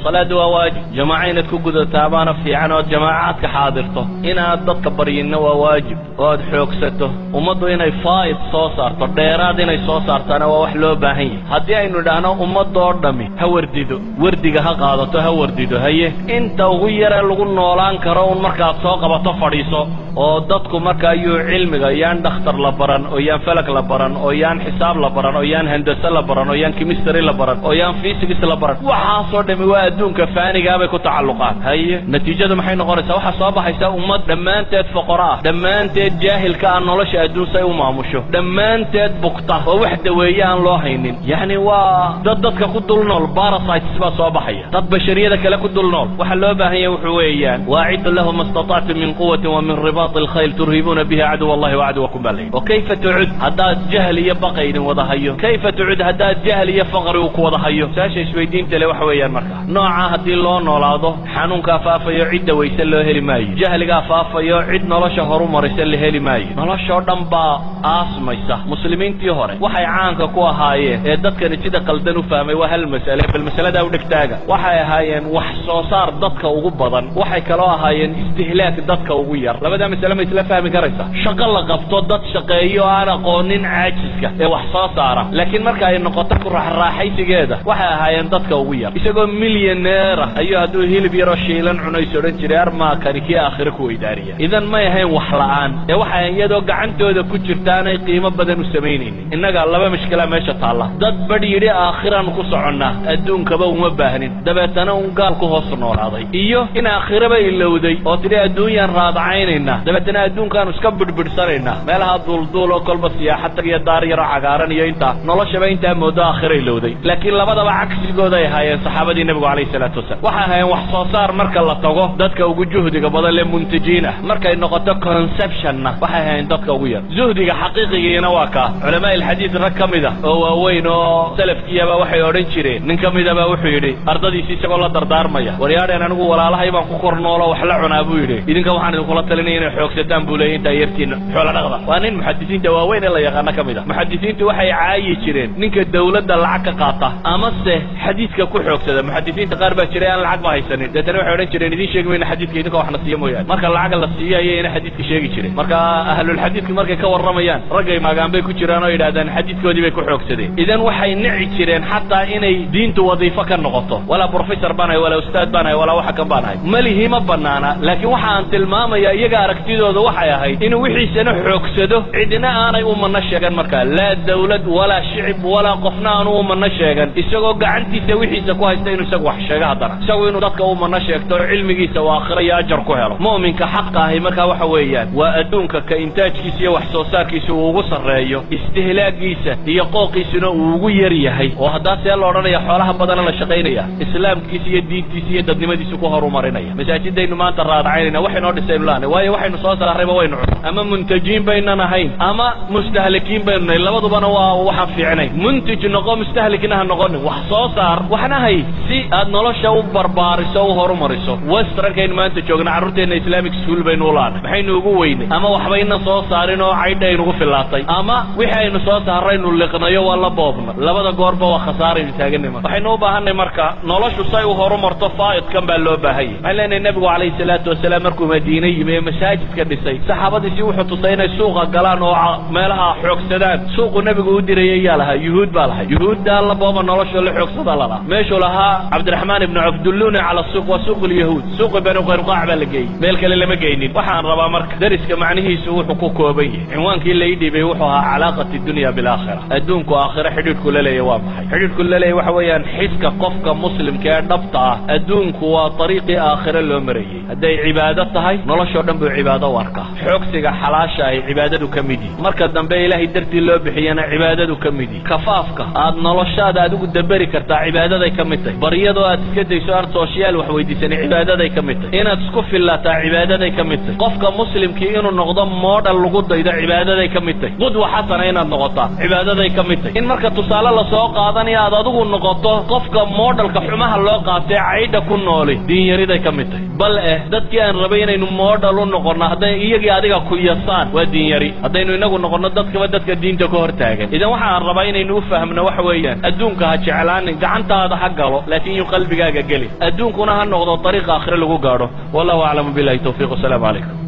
salaadu waa waajib jamaaca inaad ku gudataa baana fiican oo jamaacaadka xaadirto inaad dadka baryinna waa waajib oo aad xoogsato ummaddu inay faa'id soo saarto dheeraad inay soo saartaana waa wax loo baahan yahay haddii aynu idhaahno ummadoo dhammi ha wardido wardiga ha qaadato ha wardido haye inta ugu yare lagu noolaan karo un markaad soo qabato fadhiiso oo dadku marka ayuu cilmiga yaan dhakhtar la baran oo yaan falag la baran oo yaan xisaab la baran oo yaan handasa la baran oo yaan chemistry la baran oo yaan physics la baran waxaasoo dhami waa adduunka faanigaa bay ku tacalluqaan haye natiijadu maxay noqonaysaa waxaa soo baxaysa ummad dhammaanteed foqora ah dhammaanteed jaahilka aan nolosha adduun say u maamusho dhammaanteed bugta oo wax daweeye aan loo haynin yacni waa dadka ku dul nool parasites baa soo baxaya dad bashariyada kale ku dul nool waxaa loo baahan yahay wuxuu weeyaan waaciddu lahum mastatactum min quwatin wa min ribaati alkhayl turhibuuna biha caduwa allahi wacaduwakum baa layidhi wakayfa tucud haddaad jahl iyo baqa idin wada hayo kayfa tucud haddaad jahl iyo faqri uu ku wada hayo saasha isweydiinta le waxa weeyaan marka nooca haddii loo noolaado xanuunkaa faafayo cidda wayse loo heli maayo jahligaa faafayo cid nolosha horu maraysa la heli maayo noloshoo dhan baa aasmaysa muslimiintii hore waxay caanka ku ahaayeen ee dadkani sida qaldan u fahmay waa hal mas'ale bal mas'aladaa u dhegtaaga waxay ahaayeen wax soo saar dadka ugu badan waxay kaloo ahaayeen istihlaak dadka ugu yar labadaa mas'ale ma isla fahmi karaysa shaqo la qabto dad shaqeeyo aan aqoonin caajiska ee wax soo saara laakiin marka ay noqoto ku raaxaysigeeda waxay ahaayeen dadka ugu yar isagoo milyaneera ayuu hadduu hilib yaroo shiilan cunayso odhan jiray armaa kani kii aakhire ku weydaariya idan may ahayn wax la'aan ee waxay iyadoo gacantooda ku jirtaanay qiimo badan u samaynaynin innaga laba mishkila meesha taalla dad badh yidhi aakhiraan ku soconnaa adduunkaba uma baahnin dabeetana un gaal ku hoos noolaaday iyo in aakhiraba ilowday oo tidhi adduunyaan raadacaynaynaa dabeetana adduunkaanu iska bidhbidhsanaynaa meelaha duulduul oo kolba siyaaxad tag iyo daar yaroo cagaaran iyo intaa noloshaba intaa moodo aakhira ilowday laakiin labadaba cagsigooda ay ahaayeen saxaabadii nebigu calayhi salaatu wasalaam waxay ahaayeen wax soo saar marka la tago dadka ugu juhdiga badan lee muntajiin ah markay noqoto conceptionna waxay ahaayeen dadka ugu yar zuhdiga xaqiiqigiina waa kaa culamaa ilxadiid rag ka mid ah oo waaweyn oo salafkiyaba waxay odhan jireen nin ka midaba wuxuu yidhi ardadiisi isagoo la dardaarmaya waryaadheen anigu walaalahay baan ku kor noolo wax la cunaa buu yidhi idinka waxaan idinkula talinaya inay xoogsataan buu leeyay intaa yartiina xoola dhaqda waa nin muxadisiinta waaweyn ee la yaqaano ka mid ah muxadisiintu waxay caayi jireen ninka dawladda lacag ka qaata amase xadiidka ku xoogsada muxadisiinta qaar baa jiray aan lacag ba haysanin deetana waxay odhan jireen idiin sheegi mayna xadiidka idinka waxna siiya mooyaane marka lacag la siiyo ayayna xadiidka sheegi jireen marka ahlulxadiidku markay ka warramayaan raggay maagaan bay ku jiraan oo yidhahdaan xadiidkoodii bay ku xoogsadeen idan waxay nici jireen xataa inay diintu wadiifo ka noqoto walaa professor baan ahay walaa ustaad baan ahay walaa waxa kan baan ahay malihi ma banaana laakiin waxa aan tilmaamaya iyaga aragtidooda waxay ahayd inuu wixiisana xoogsado cidina aanay u manno sheegan markaa laa dawlad walaa shicib walaa qofna aanu u manno sheegan isagoo gacantiisa wixiisa ku haysta inuu isagu wax sheego haddana isagu inuu dadka u manno sheegto oo cilmigiisa uu aakhiro iyo ajar ku helo mu'minka xaqa ahi markaa waxa weeyaan waa adduunka ka intaajkiisa iyo wax soo saarkiisa uu ugu sarreeyo istihlaagiisa iyo qooqiisuna uu ugu yar yahay oo haddaa see la odhanaya xoolaha badana la shaqaynaya islaamkiisa iyo diintiisa iyo dadnimadiisa ku horumarinaya masaajidaynu maanta raadacaynayna waxaynoo dhisaynu laanay waayo waxaynu soo saarrayba waynu cun ama muntajiin baynan ahayn ama mustahlikiin baynu nahay labadubana waa waxaan fiicnayn muntij noqo mustahlikna ha noqonin wax soo saar waxna hay si aad nolosha u barbaariso u horumariso westerankaynu maanta joogna carruurteenna islamic school baynu u laanay maxaynu ugu weynay ama waxbayna soo saarin oo caydha aynugu fillaatay ama wixii aynu soo saarraynu liqnayo waa la boobna labada goorba waa khasaaraynu taaganima waxaynu u baahanay marka noloshu say u horumarto faa'idkan baa loo baahan yahay waxaan leenahay nebigu calayhi salaatu wasalaam markuu madiine yimi ee masaajidka dhisay saxaabadiisii wuxuu tusay inay suuqa galaan oo meelaha xoogsadaan suuqu nebigu u dirayay yaa lahaa yuhuud baa lahay yuhuuddaa la booba nolosha la xoogsada lalaha meeshuu lahaa cabdiraxmaan ibnu cafdulluuna cala suuq waa suuq lyahuud suuqi banu qaynuqaac baa la geeyey meel kale lama geynin waxaan rabaa marka dariska macnihiisu wuxuu ku kooban yahay cinwaankii la ii dhibay wuxuu ahaa calaaqati dunya bilaakhira adduunku aakhira xidhiidhku la leeyahy waa maxay xidhiidhku la leeyahy waxa weeyaan xiska qofka muslimka ee dhabta ah adduunku waa ariiqii aakhire loo marayey hadday cibaado tahay noloshoo dhan buu cibaado u arkaa xoogsiga xalaasha ay cibaadadu ka mid yihi marka dambe ilaahay dartii loo bixiyana cibaadadu ka mid yihi kafaafka aad noloshaada adigu daberi kartaa cibaadaday ka mid tahay baryadoo aad iska dayso aan sooshiyaal wax weydiisanay cibaadaday ka mid tahay inaad isku fillataa cibaadaday ka mid tahay qofka muslimkii inuu noqdo moodhal lagu daydo cibaadaday ka mid tahay qudwa xasana inaad noqotaa cibaadaday ka mid tahay in marka tusaale lasoo qaadanayo aad adigu noqoto qofka moodhalka xumaha loo qaatee caydha ku nooli diinyariday ka mid tahay bal dadkii aan rabay inaynu moodhal u noqon noqono hadday iyagii adiga ku yasaan waa diin yari haddaynu inagu noqono dadka diinta ka hortaagan idan waxaan rabaa inaynu u fahmno waxa weeyaan adduunka ha jeclaanin gacantaada ha galo laakiin yu qalbigaaga geli adduunkuna ha noqdo dariiq aakhire lagu gaadho wallahu aclamu billahi tawfiiq wasalaamu calaykum